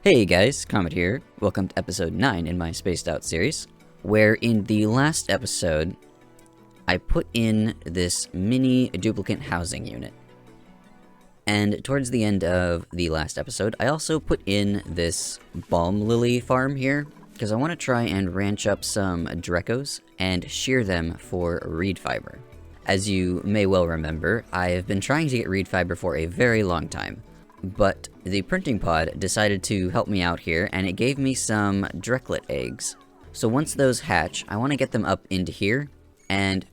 Hey guys, Comet here. Welcome to episode 9 in my Spaced Out series, where in the last episode, I put in this mini duplicate housing unit. And towards the end of the last episode, I also put in this balm lily farm here, because I want to try and ranch up some Dreckos and shear them for reed fiber. As you may well remember, I have been trying to get reed fiber for a very long time. But the printing pod decided to help me out here, and it gave me some Drecklet eggs. So once those hatch, I want to get them up into here, and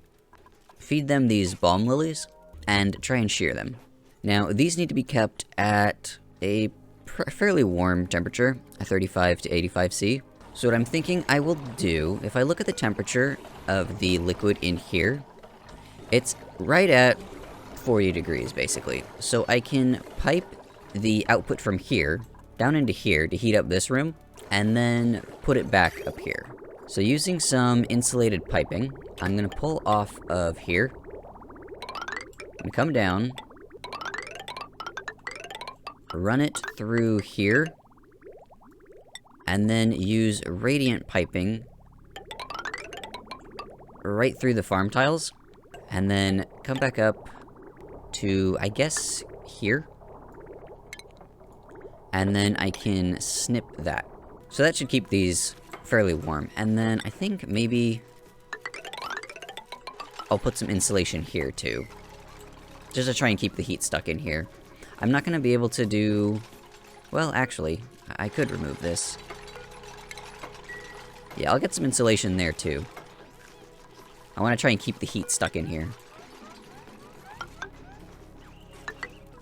feed them these balm lilies, and try and shear them. Now, these need to be kept at a fairly warm temperature, a 35 to 85 C. So what I'm thinking I will do, if I look at the temperature of the liquid in here, it's right at 40 degrees, basically. So I can pipe the output from here down into here to heat up this room, and then put it back up here. So using some insulated piping, I'm gonna pull off of here and come down, run it through here, and then use radiant piping right through the farm tiles, and then come back up to, I guess, here. And then I can snip that. So that should keep these fairly warm. And then I think maybe I'll put some insulation here too, just to try and keep the heat stuck in here. I'm not gonna be able to do... Well, actually, I could remove this. Yeah, I'll get some insulation there too. I want to try and keep the heat stuck in here.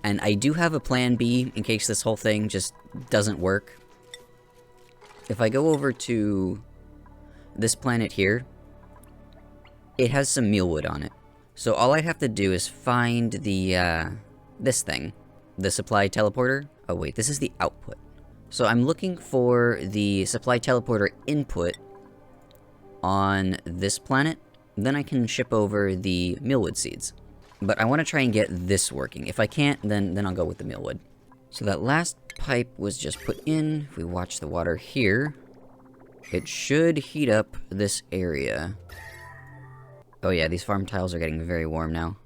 And I do have a plan B in case this whole thing just doesn't work. If I go over to this planet here, it has some mealwood on it. So all I have to do is find the, this thing. The supply teleporter. Oh wait, this is the output. So I'm looking for the supply teleporter input on this planet. Then I can ship over the mealwood seeds. But I want to try and get this working. If I can't, then I'll go with the mealwood. So that last pipe was just put in. If we watch the water here, it should heat up this area. Oh yeah, these farm tiles are getting very warm now.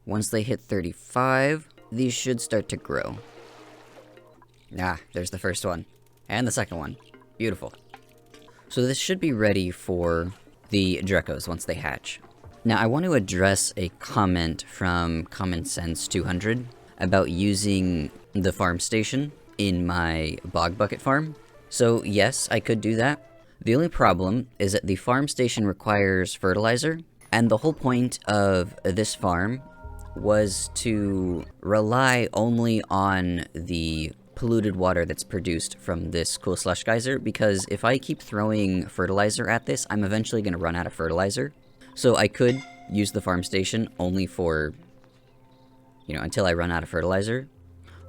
Once they hit 35, these should start to grow. Ah, there's the first one. And the second one. Beautiful. So this should be ready for the Dreckos once they hatch. Now, I want to address a comment from Common Sense 200 about using the farm station in my bog bucket farm. So yes, I could do that. The only problem is that the farm station requires fertilizer, and the whole point of this farm was to rely only on the polluted water that's produced from this cool slush geyser, because if I keep throwing fertilizer at this, I'm eventually going to run out of fertilizer. So I could use the farm station only for, until I run out of fertilizer.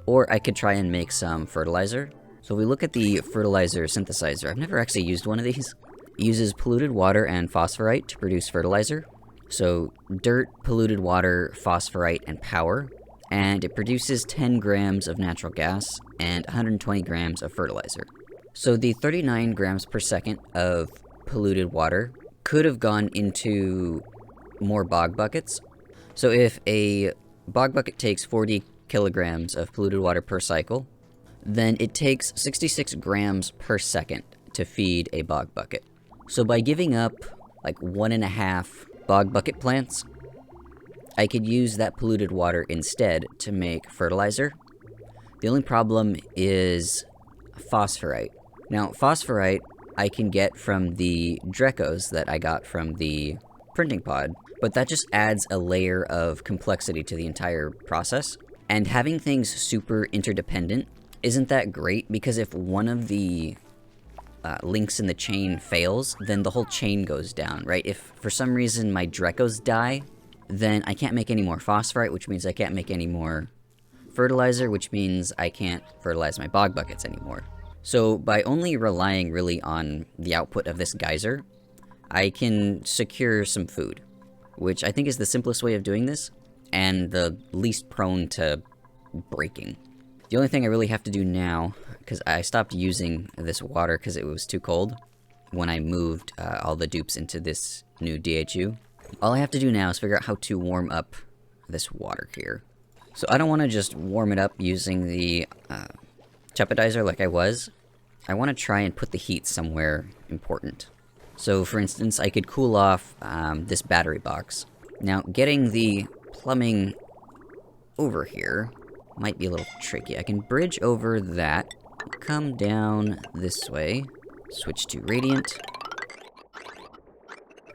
Or I could try and make some fertilizer. So if we look at the fertilizer synthesizer, I've never actually used one of these. It uses polluted water and phosphorite to produce fertilizer. So dirt, polluted water, phosphorite, and power. And it produces 10 grams of natural gas and 120 grams of fertilizer. So the 39 grams per second of polluted water could have gone into more bog buckets. So if a bog bucket takes 40 kilograms of polluted water per cycle, then it takes 66 grams per second to feed a bog bucket. So by giving up like 1.5 bog bucket plants, I could use that polluted water instead to make fertilizer. The only problem is phosphorite. Now, phosphorite I can get from the Dreckos that I got from the printing pod, but that just adds a layer of complexity to the entire process. And having things super interdependent isn't that great, because if one of the links in the chain fails, then the whole chain goes down, right? If for some reason my Dreckos die, then I can't make any more phosphorite, which means I can't make any more fertilizer, which means I can't fertilize my bog buckets anymore. So by only relying really on the output of this geyser, I can secure some food, which I think is the simplest way of doing this, and the least prone to breaking. The only thing I really have to do now, because I stopped using this water because it was too cold when I moved all the dupes into this new DHU. All I have to do now is figure out how to warm up this water here. So I don't want to just warm it up using the Teppidizer like I was. I want to try and put the heat somewhere important. So for instance, I could cool off this battery box. Now, getting the plumbing over here might be a little tricky. I can bridge over that, come down this way, switch to radiant,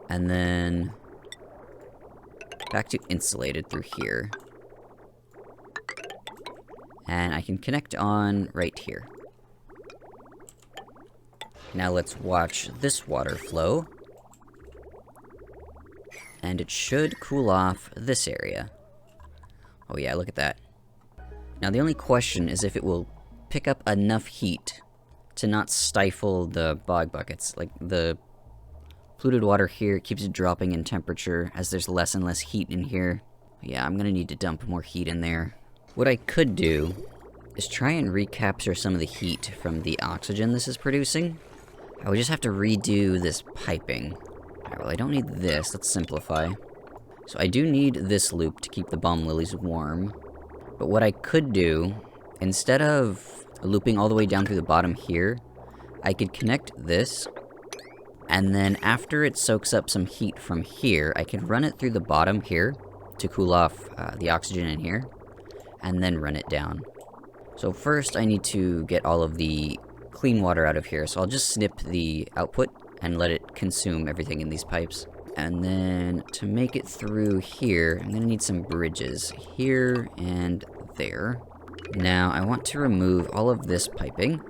and then back to insulated through here. And I can connect on right here. Now let's watch this water flow. And it should cool off this area. Oh yeah, look at that. Now the only question is if it will pick up enough heat to not stifle the bog buckets. Like, the polluted water here keeps dropping in temperature as there's less and less heat in here. Yeah, I'm gonna need to dump more heat in there. What I could do is try and recapture some of the heat from the oxygen this is producing. I would just have to redo this piping. Alright, well, I don't need this. Let's simplify. So I do need this loop to keep the bomb lilies warm. But what I could do, instead of looping all the way down through the bottom here, I could connect this, and then after it soaks up some heat from here, I can run it through the bottom here to cool off the oxygen in here, and then run it down. So first I need to get all of the clean water out of here, so I'll just snip the output and let it consume everything in these pipes. And then to make it through here, I'm gonna need some bridges here and there. Now I want to remove all of this piping.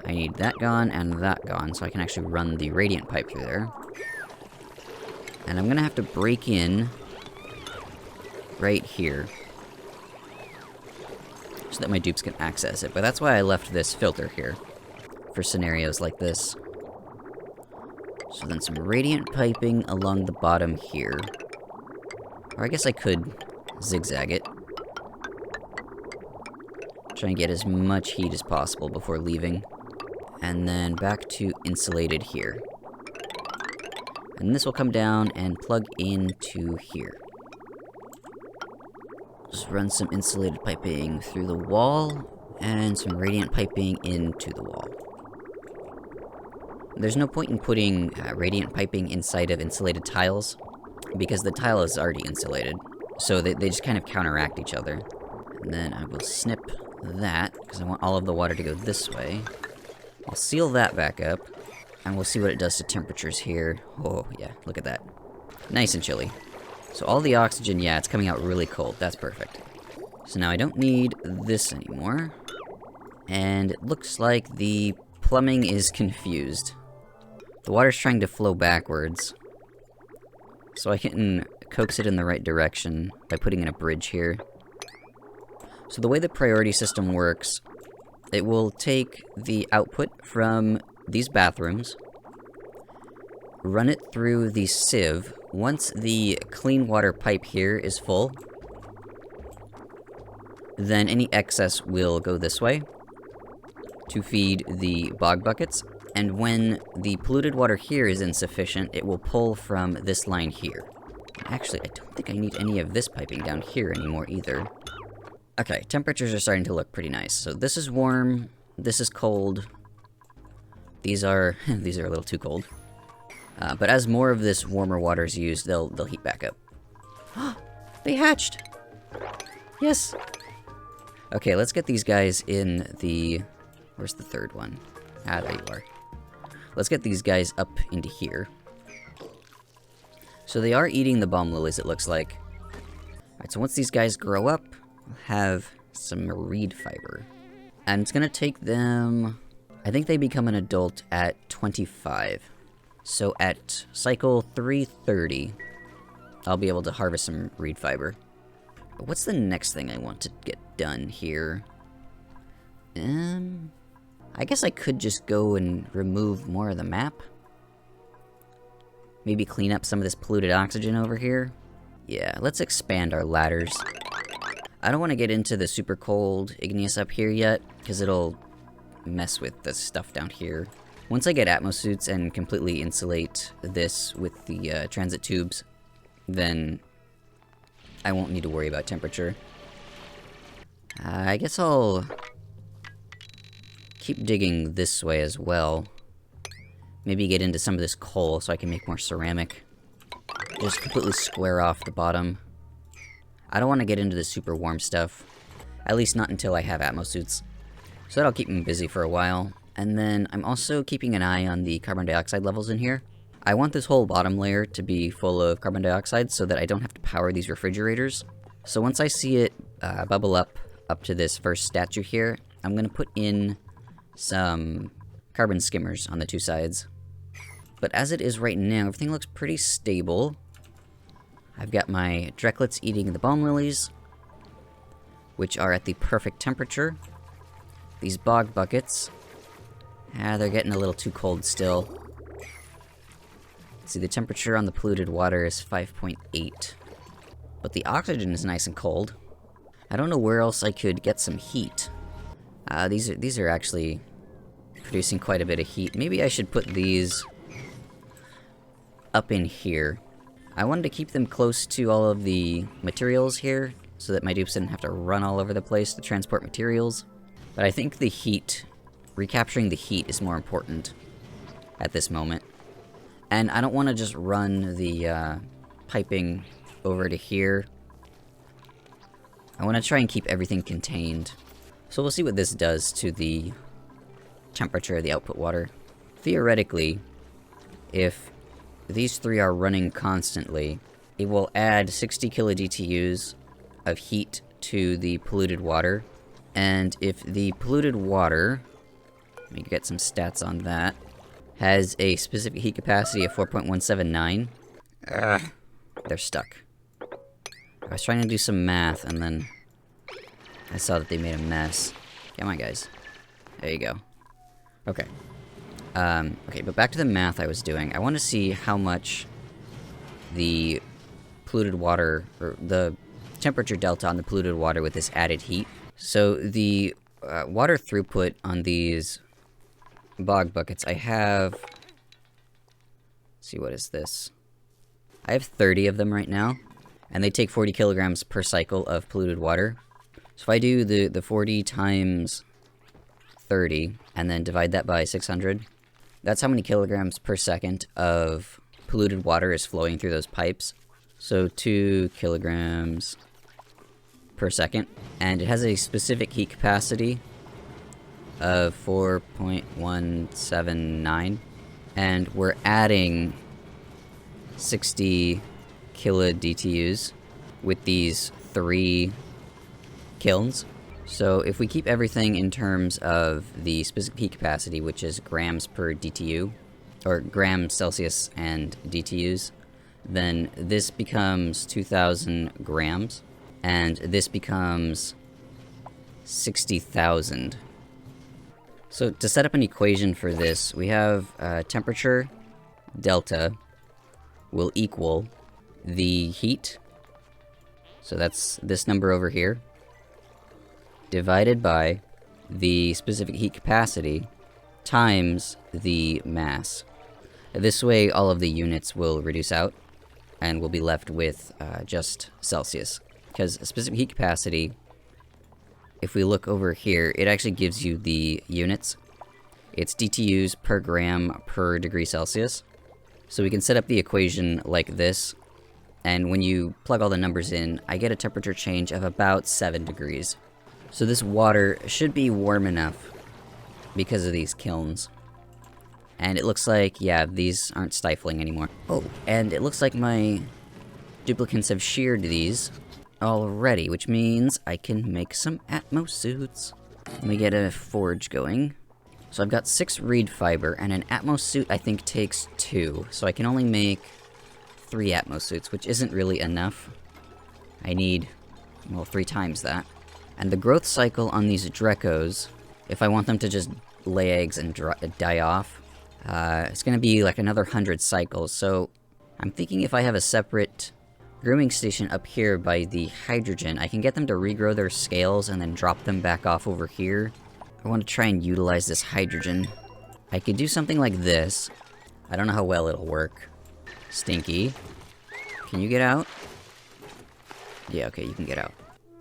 I need that gone and that gone, so I can actually run the radiant pipe through there. And I'm gonna have to break in right here so that my dupes can access it. But that's why I left this filter here, for scenarios like this. So then some radiant piping along the bottom here. Or I guess I could zigzag it. Try and get as much heat as possible before leaving. And then back to insulated here. And this will come down and plug into here. Just run some insulated piping through the wall, and some radiant piping into the wall. There's no point in putting radiant piping inside of insulated tiles, because the tile is already insulated, so they just kind of counteract each other. And then I will snip that, because I want all of the water to go this way. I'll seal that back up, and we'll see what it does to temperatures here. Oh, yeah, look at that. Nice and chilly. So all the oxygen, yeah, it's coming out really cold. That's perfect. So now I don't need this anymore. And it looks like the plumbing is confused. The water's trying to flow backwards. So I can coax it in the right direction by putting in a bridge here. So the way the priority system works, it will take the output from these bathrooms, run it through the sieve. Once the clean water pipe here is full, then any excess will go this way to feed the bog buckets. And when the polluted water here is insufficient, it will pull from this line here. Actually, I don't think I need any of this piping down here anymore either. Okay, temperatures are starting to look pretty nice. So this is warm, this is cold. These are a little too cold. But as more of this warmer water is used, they'll heat back up. They hatched! Yes! Okay, let's get these guys in the... Where's the third one? Ah, there you are. Let's get these guys up into here. So they are eating the bomb lilies, it looks like. Alright, so once these guys grow up, we'll have some reed fiber. And it's gonna take them... I think they become an adult at 25. So at cycle 330, I'll be able to harvest some reed fiber. But what's the next thing I want to get done here? I guess I could just go and remove more of the map. Maybe clean up some of this polluted oxygen over here. Yeah, let's expand our ladders. I don't want to get into the super cold igneous up here yet, because it'll mess with the stuff down here. Once I get Atmosuits and completely insulate this with the transit tubes, then I won't need to worry about temperature. I guess I'll keep digging this way as well. Maybe get into some of this coal so I can make more ceramic. Just completely square off the bottom. I don't want to get into the super warm stuff. At least not until I have Atmosuits. So that'll keep me busy for a while. And then I'm also keeping an eye on the carbon dioxide levels in here. I want this whole bottom layer to be full of carbon dioxide so that I don't have to power these refrigerators. So once I see it bubble up to this first statue here, I'm going to put in some carbon skimmers on the two sides. But as it is right now, everything looks pretty stable. I've got my Drecklets eating the balm lilies, which are at the perfect temperature. These bog buckets, they're getting a little too cold still. See, the temperature on the polluted water is 5.8. But the oxygen is nice and cold. I don't know where else I could get some heat. These are actually producing quite a bit of heat. Maybe I should put these up in here. I wanted to keep them close to all of the materials here, so that my dupes didn't have to run all over the place to transport materials. But I think the heat, recapturing the heat is more important at this moment. And I don't want to just run the piping over to here. I want to try and keep everything contained. So we'll see what this does to the temperature of the output water. Theoretically, if these three are running constantly, it will add 60 kilodtus of heat to the polluted water. And if the polluted water, let me get some stats on that, has a specific heat capacity of 4.179, they're stuck. I was trying to do some math, and then I saw that they made a mess. Come on, guys. There you go. Okay. Okay, but back to the math I was doing. I want to see how much the polluted water, or the temperature delta on the polluted water with this added heat. So the water throughput on these bog buckets, I have... Let's see, what is this? I have 30 of them right now, and they take 40 kilograms per cycle of polluted water. So if I do the 40 times 30, and then divide that by 600, that's how many kilograms per second of polluted water is flowing through those pipes. So 2 kilograms per second. And it has a specific heat capacity of 4.179. And we're adding 60 kilodtus with these 3 kilns. So if we keep everything in terms of the specific heat capacity, which is grams per DTU, or grams Celsius and DTUs, then this becomes 2,000 grams, and this becomes 60,000. So to set up an equation for this, we have temperature delta will equal the heat, so that's this number over here, divided by the specific heat capacity times the mass. This way all of the units will reduce out and we'll be left with just Celsius. Because specific heat capacity, if we look over here, it actually gives you the units. It's DTUs per gram per degree Celsius. So we can set up the equation like this, and when you plug all the numbers in, I get a temperature change of about 7 degrees. So this water should be warm enough because of these kilns. And it looks like, yeah, these aren't stifling anymore. Oh, and it looks like my duplicants have sheared these already, which means I can make some Atmosuits. Let me get a forge going. So I've got 6 reed fiber, and an Atmosuit I think takes 2. So I can only make 3 Atmosuits, which isn't really enough. I need, well, 3 times that. And the growth cycle on these Dreckos, if I want them to just lay eggs and die off, it's going to be like another 100 cycles. So I'm thinking if I have a separate grooming station up here by the hydrogen, I can get them to regrow their scales and then drop them back off over here I want to try and utilize this hydrogen. I could do something like this. I don't know how well it'll work. Stinky. Can you get out? Yeah, okay, you can get out.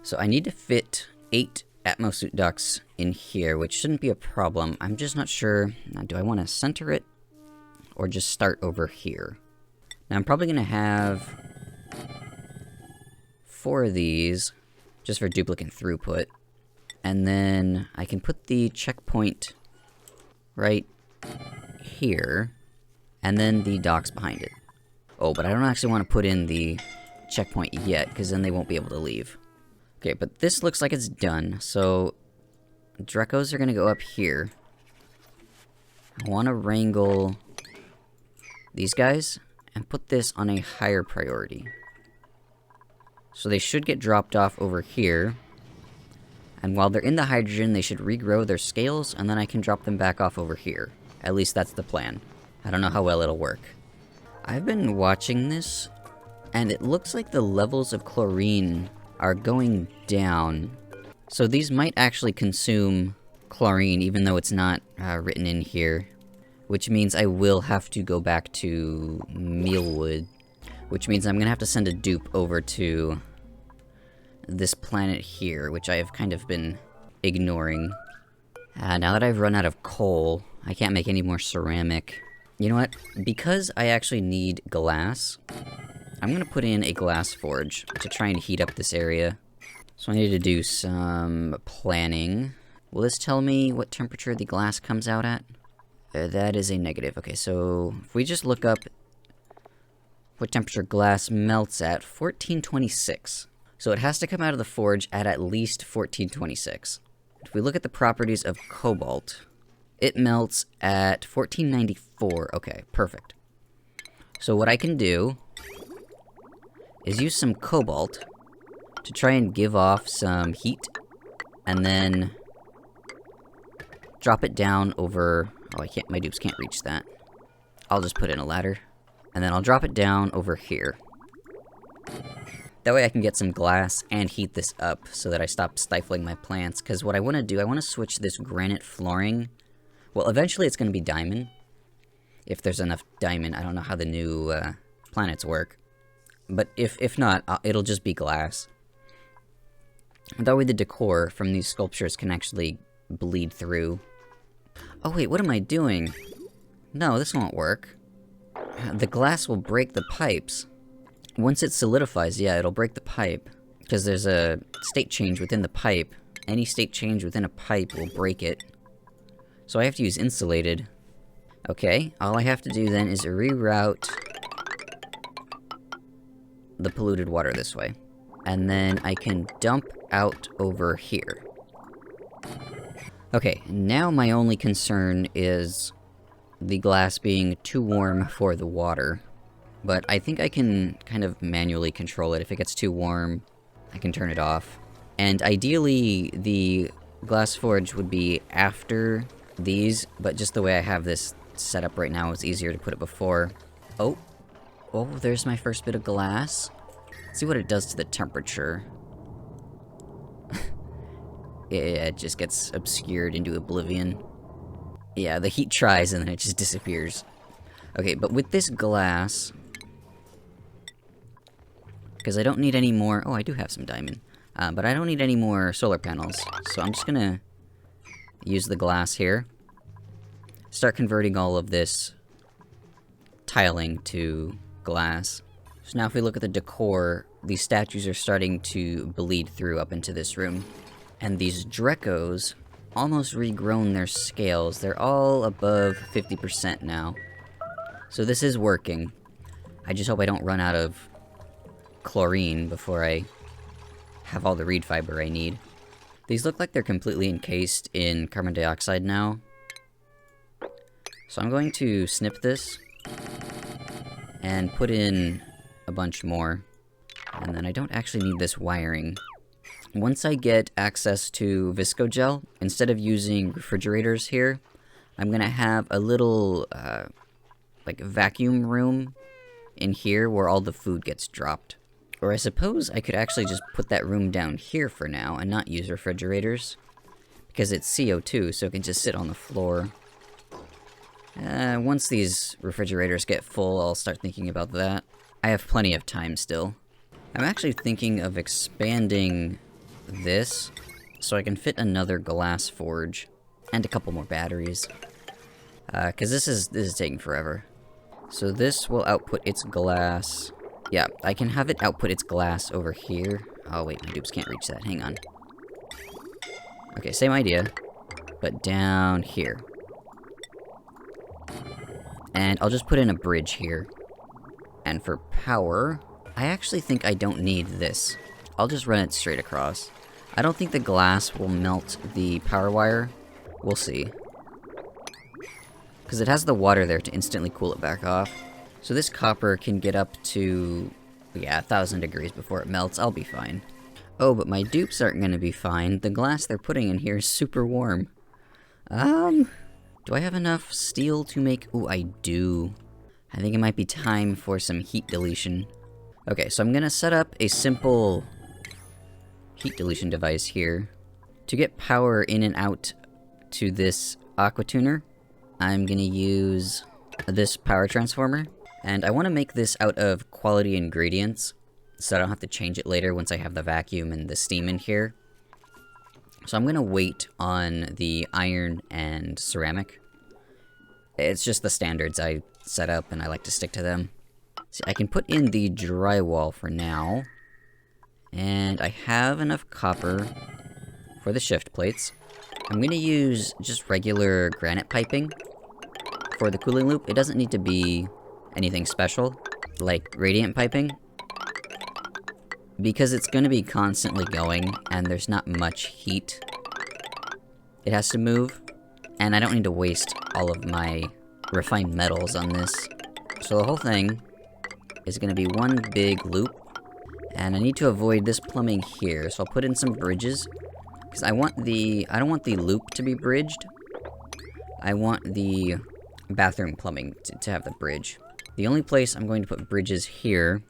So I need to fit 8 Atmosuit ducts in here, which shouldn't be a problem. I'm just not sure. Now, do I want to center it? Or just start over here? Now, I'm probably going to have 4 of these, just for duplicate throughput. And then I can put the checkpoint right here, and then the docks behind it. Oh, but I don't actually want to put in the checkpoint yet, because then they won't be able to leave. Okay, but this looks like it's done, so Dreckos are going to go up here. I want to wrangle these guys and put this on a higher priority. So they should get dropped off over here. And while they're in the hydrogen, they should regrow their scales, and then I can drop them back off over here. At least that's the plan. I don't know how well it'll work. I've been watching this, and it looks like the levels of chlorine are going down. So these might actually consume chlorine, even though it's not written in here. Which means I will have to go back to mealwood. Which means I'm gonna have to send a dupe over to this planet here, which I have kind of been ignoring. Now that I've run out of coal, I can't make any more ceramic. You know what? Because I actually need glass, I'm gonna put in a glass forge to try and heat up this area. So I need to do some planning. Will this tell me what temperature the glass comes out at? That is a negative. Okay, so if we just look up what temperature glass melts at, 1426. So it has to come out of the forge at least 1426. If we look at the properties of cobalt, it melts at 1494. Okay, perfect. So what I can do is use some cobalt to try and give off some heat, and then drop it down over... Oh, I can't, my dupes can't reach that. I'll just put in a ladder, and then I'll drop it down over here. That way I can get some glass and heat this up so that I stop stifling my plants, because what I want to do, I want to switch this granite flooring. Well, eventually it's going to be diamond. If there's enough diamond. I don't know how the new planets work. But if not, it'll just be glass. And that way the decor from these sculptures can actually bleed through. Oh wait, what am I doing? No, this won't work. The glass will break the pipes. Once it solidifies, yeah, it'll break the pipe. Because there's a state change within the pipe. Any state change within a pipe will break it. So I have to use insulated. Okay, all I have to do then is reroute the polluted water this way. And then I can dump out over here. Okay, now my only concern is the glass being too warm for the water. But I think I can kind of manually control it. If it gets too warm, I can turn it off. And ideally, the glass forge would be after these, but just the way I have this set up right now, it's easier to put it before. Oh, there's my first bit of glass. Let's see what it does to the temperature. Yeah, it just gets obscured into oblivion. Yeah, the heat tries and then it just disappears. Okay, but with this glass... Because I don't need any more... Oh, I do have some diamond. But I don't need any more solar panels. So I'm just gonna use the glass here. Start converting all of this tiling to glass. So now if we look at the decor, these statues are starting to bleed through up into this room. And these Dreckos almost regrown their scales. They're all above 50% now. So this is working. I just hope I don't run out of chlorine before I have all the reed fiber I need. These look like they're completely encased in carbon dioxide now. So I'm going to snip this and put in a bunch more. And then I don't actually need this wiring. Once I get access to viscogel, instead of using refrigerators here, I'm gonna have a little, like, vacuum room in here where all the food gets dropped. Or I suppose I could actually just put that room down here for now and not use refrigerators. because it's CO2, so it can just sit on the floor. Once these refrigerators get full, I'll start thinking about that. I have plenty of time still. I'm actually thinking of expanding this so I can fit another glass forge and a couple more batteries. Because this is taking forever. So this will output its glass. Yeah, I can have it output its glass over here. Oh wait, my dupes can't reach that. Hang on. Okay, same idea, but down here. And I'll just put in a bridge here. And for power, I actually think I don't need this. I'll just run it straight across. I don't think the glass will melt the power wire. We'll see. Because it has the water there to instantly cool it back off. So this copper can get up to, yeah, 1,000 degrees before it melts. I'll be fine. Oh, but my dupes aren't gonna be fine. The glass they're putting in here is super warm. Do I have enough steel to make... Ooh, I do. I think it might be time for some heat deletion. Okay, so I'm gonna set up a simple heat deletion device here. To get power in and out to this aqua tuner, I'm gonna use this power transformer. And I want to make this out of quality ingredients, so I don't have to change it later once I have the vacuum and the steam in here. So I'm gonna wait on the iron and ceramic. It's just the standards I set up, and I like to stick to them. See, I can put in the drywall for now. And I have enough copper for the shift plates. I'm gonna use just regular granite piping for the cooling loop. It doesn't need to be anything special, like radiant piping, because it's gonna be constantly going, and there's not much heat it has to move, and I don't need to waste all of my refined metals on this. So the whole thing is gonna be one big loop, and I need to avoid this plumbing here, so I'll put in some bridges, because I don't want the loop to be bridged. I want the bathroom plumbing to have the bridge. The only place I'm going to put bridges here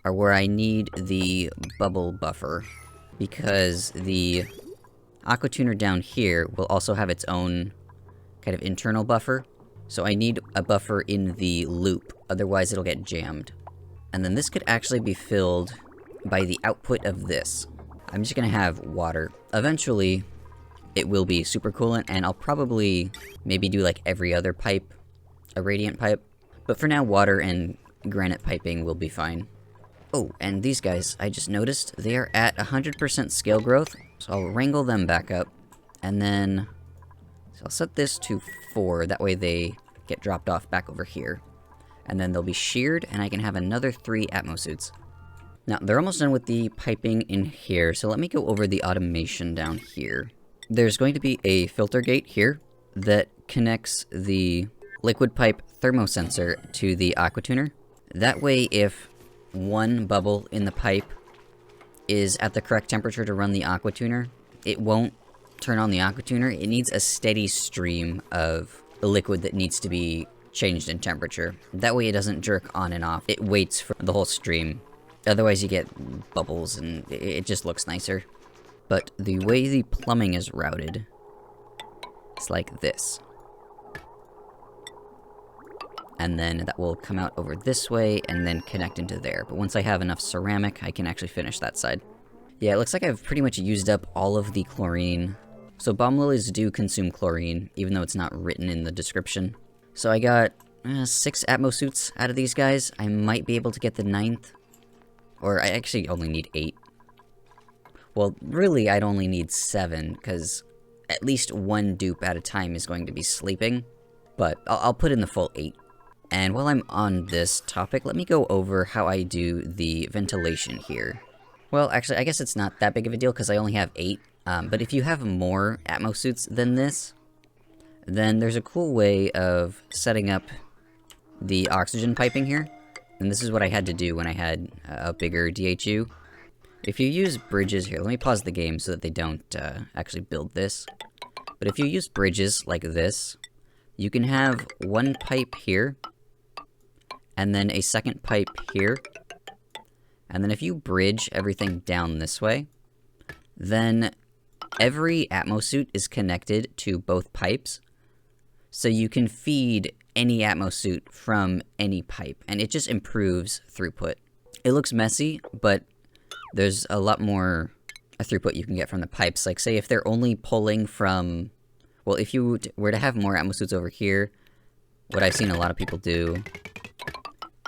are where I need the bubble buffer, because the aqua tuner down here will also have its own kind of internal buffer, so I need a buffer in the loop, otherwise it'll get jammed. And then this could actually be filled by the output of this. I'm just gonna have water. Eventually, it will be super coolant, and I'll probably maybe do like every other pipe a radiant pipe. But for now, water and granite piping will be fine. Oh, and these guys, I just noticed, they are at 100% scale growth, so I'll wrangle them back up. And then, so I'll set this to 4, that way they get dropped off back over here. And then they'll be sheared, and I can have another 3 Atmosuits. Now, they're almost done with the piping in here, so let me go over the automation down here. There's going to be a filter gate here that connects the liquid pipe thermosensor to the aqua tuner. That way, if one bubble in the pipe is at the correct temperature to run the aqua tuner, it won't turn on the aqua tuner. It needs a steady stream of the liquid that needs to be changed in temperature. That way it doesn't jerk on and off. It waits for the whole stream. Otherwise you get bubbles and it just looks nicer. But the way the plumbing is routed, it's like this. And then that will come out over this way and then connect into there. But once I have enough ceramic, I can actually finish that side. Yeah, it looks like I've pretty much used up all of the chlorine. So bomb lilies do consume chlorine, even though it's not written in the description. So I got 6 Atmosuits out of these guys. I might be able to get the 9th. Or I actually only need 8. Well, really, I'd only need 7, because at least one dupe at a time is going to be sleeping. But I'll put in the full 8. And while I'm on this topic, let me go over how I do the ventilation here. Well, actually, I guess it's not that big of a deal, because I only have 8. But if you have more Atmosuits than this, then there's a cool way of setting up the oxygen piping here. And this is what I had to do when I had a bigger DHU. If you use bridges here, let me pause the game so that they don't actually build this. But if you use bridges like this, you can have one pipe here, and then a second pipe here, And then if you bridge everything down this way, then every Atmosuit is connected to both pipes. So you can feed any Atmosuit from any pipe, and it just improves throughput. It looks messy, but there's a lot more throughput you can get from the pipes. Like, say if they're only pulling from... Well, if you were to have more Atmosuits over here, what I've seen a lot of people do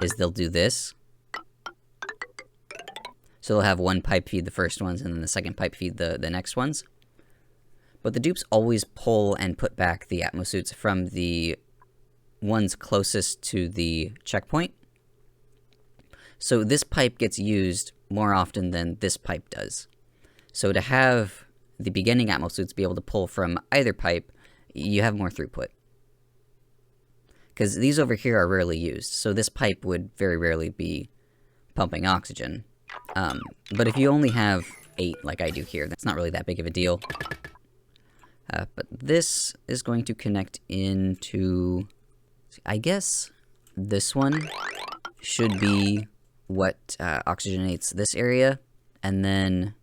is they'll do this. So they'll have one pipe feed the first ones, and then the second pipe feed the next ones. But the dupes always pull and put back the Atmosuits from the ones closest to the checkpoint. So this pipe gets used more often than this pipe does. So to have the beginning Atmosuits be able to pull from either pipe, you have more throughput. Because these over here are rarely used, so this pipe would very rarely be pumping oxygen. But if you only have 8, like I do here, that's not really that big of a deal. But this is going to connect into... I guess this one should be what oxygenates this area, and then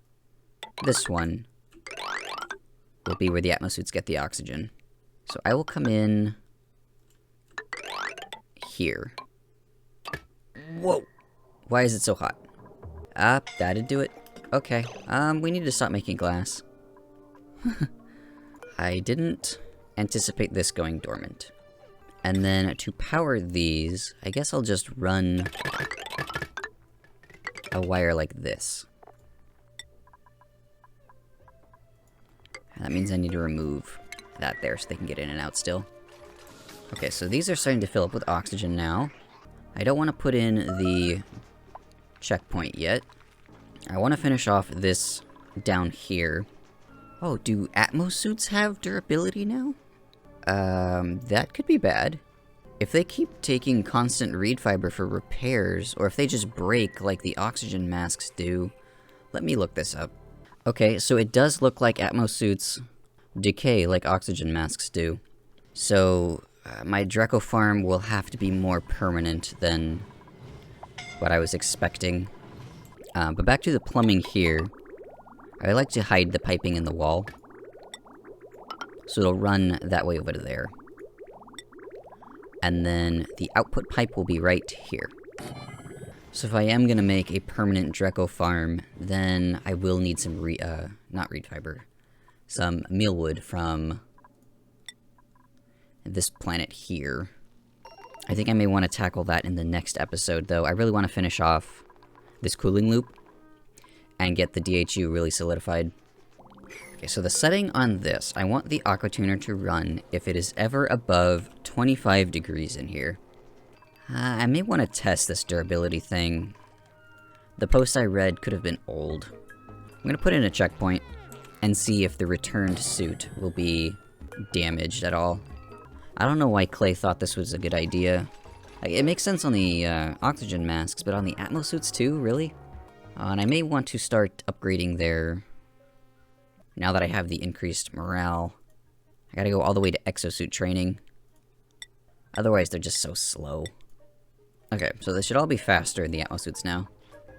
this one will be where the Atmosuits get the oxygen. So I will come in here. Whoa! Why is it so hot? That'd do it. Okay, we need to stop making glass. I didn't anticipate this going dormant. And then to power these, I guess I'll just run a wire like this. And that means I need to remove that there so they can get in and out still. Okay, so these are starting to fill up with oxygen now. I don't want to put in the checkpoint yet. I want to finish off this down here. Oh, do Atmosuits have durability now? That could be bad. If they keep taking constant reed fiber for repairs, or if they just break like the oxygen masks do, let me look this up. Okay, so it does look like Atmosuits decay like oxygen masks do. So, my Drecko farm will have to be more permanent than what I was expecting. But back to the plumbing here. I like to hide the piping in the wall. So it'll run that way over to there. And then the output pipe will be right here. So if I am going to make a permanent Drecko farm, then I will need some not reed fiber. Some mealwood from this planet here. I think I may want to tackle that in the next episode, though. I really want to finish off this cooling loop and get the DHU really solidified. Okay, so the setting on this, I want the aqua tuner to run if it is ever above 25 degrees in here. I may want to test this durability thing. The post I read could have been old. I'm going to put in a checkpoint and see if the returned suit will be damaged at all. I don't know why Clay thought this was a good idea. Like, it makes sense on the oxygen masks, but on the Atmosuits too, really? And I may want to start upgrading their... Now that I have the increased morale. I gotta go all the way to exosuit training. Otherwise, they're just so slow. Okay, so this should all be faster in the Atmosuits now.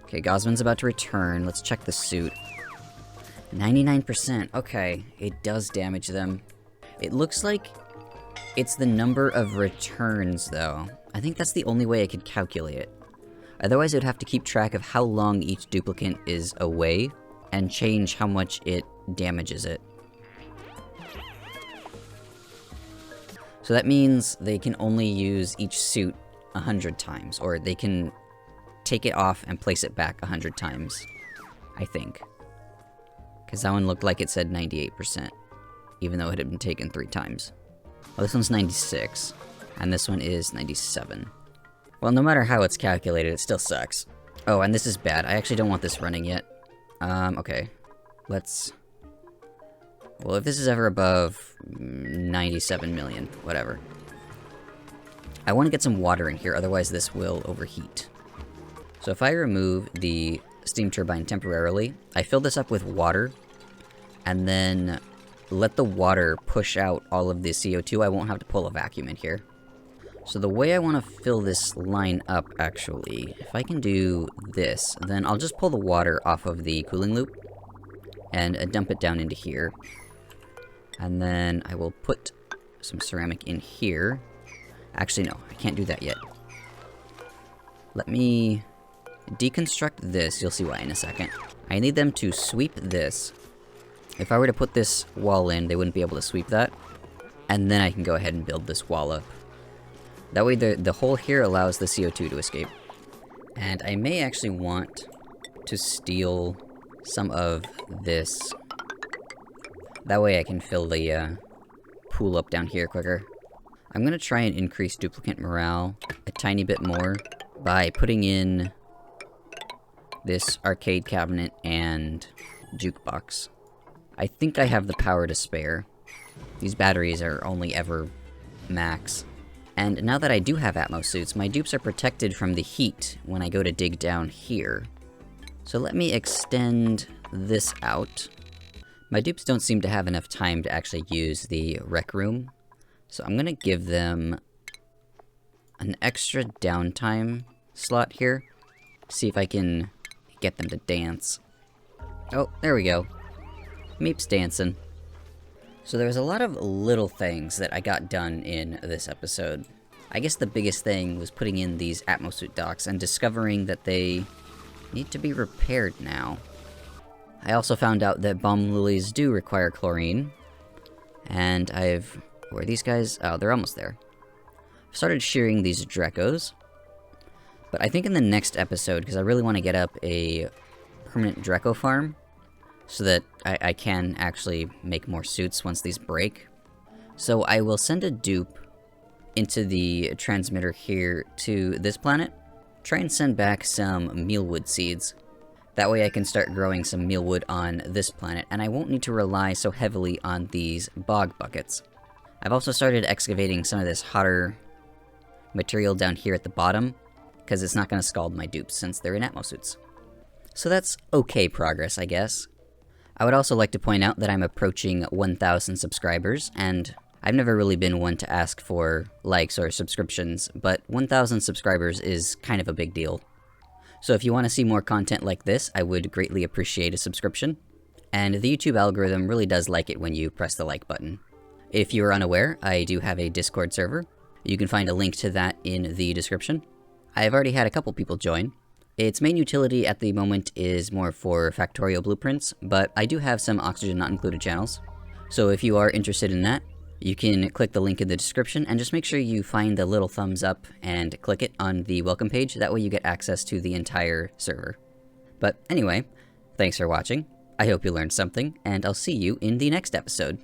Okay, Gosman's about to return. Let's check the suit. 99%. Okay, it does damage them. It looks like it's the number of returns, though. I think that's the only way I could calculate it. Otherwise, I'd have to keep track of how long each duplicant is away, and change how much it damages it. So that means they can only use each suit 100 times, or they can take it off and place it back 100 times, I think. Because that one looked like it said 98%, even though it had been taken 3 times. Well, this one's 96, and this one is 97. Well, no matter how it's calculated, it still sucks. Oh, and this is bad. I actually don't want this running yet. Okay. Let's... Well, if this is ever above 97 million, whatever. I want to get some water in here, otherwise this will overheat. So if I remove the steam turbine temporarily, I fill this up with water, and then let the water push out all of the CO2, I won't have to pull a vacuum in here. So the way I want to fill this line up, actually, if I can do this, then I'll just pull the water off of the cooling loop and dump it down into here. And then I will put some ceramic in here. Actually, no, I can't do that yet. Let me deconstruct this. You'll see why in a second. I need them to sweep this. If I were to put this wall in, they wouldn't be able to sweep that. And then I can go ahead and build this wall up. That way the hole here allows the CO2 to escape. And I may actually want to steal some of this. That way I can fill the pool up down here quicker. I'm gonna try and increase duplicate morale a tiny bit more by putting in this arcade cabinet and jukebox. I think I have the power to spare. These batteries are only ever max. And now that I do have Atmosuits, my dupes are protected from the heat when I go to dig down here. So let me extend this out. My dupes don't seem to have enough time to actually use the rec room, so I'm gonna give them an extra downtime slot here. See if I can get them to dance. Oh, there we go. Meep's dancing. So there was a lot of little things that I got done in this episode. I guess the biggest thing was putting in these Atmosuit docks and discovering that they need to be repaired now. I also found out that bomb lilies do require chlorine. And where are these guys? Oh, they're almost there. I've started shearing these Dreckos. But I think in the next episode, because I really want to get up a permanent Drecko farm, so that I can actually make more suits once these break. So I will send a dupe into the transmitter here to this planet. Try and send back some mealwood seeds. That way I can start growing some mealwood on this planet, and I won't need to rely so heavily on these bog buckets. I've also started excavating some of this hotter material down here at the bottom, because it's not going to scald my dupes since they're in Atmosuits. So that's okay progress, I guess. I would also like to point out that I'm approaching 1,000 subscribers, and I've never really been one to ask for likes or subscriptions, but 1,000 subscribers is kind of a big deal. So if you want to see more content like this, I would greatly appreciate a subscription. And the YouTube algorithm really does like it when you press the like button. If you are unaware, I do have a Discord server. You can find a link to that in the description. I've already had a couple people join. Its main utility at the moment is more for factorial blueprints, but I do have some oxygen not included channels. So if you are interested in that, you can click the link in the description and just make sure you find the little thumbs up and click it on the welcome page. That way you get access to the entire server. But anyway, thanks for watching. I hope you learned something, and I'll see you in the next episode.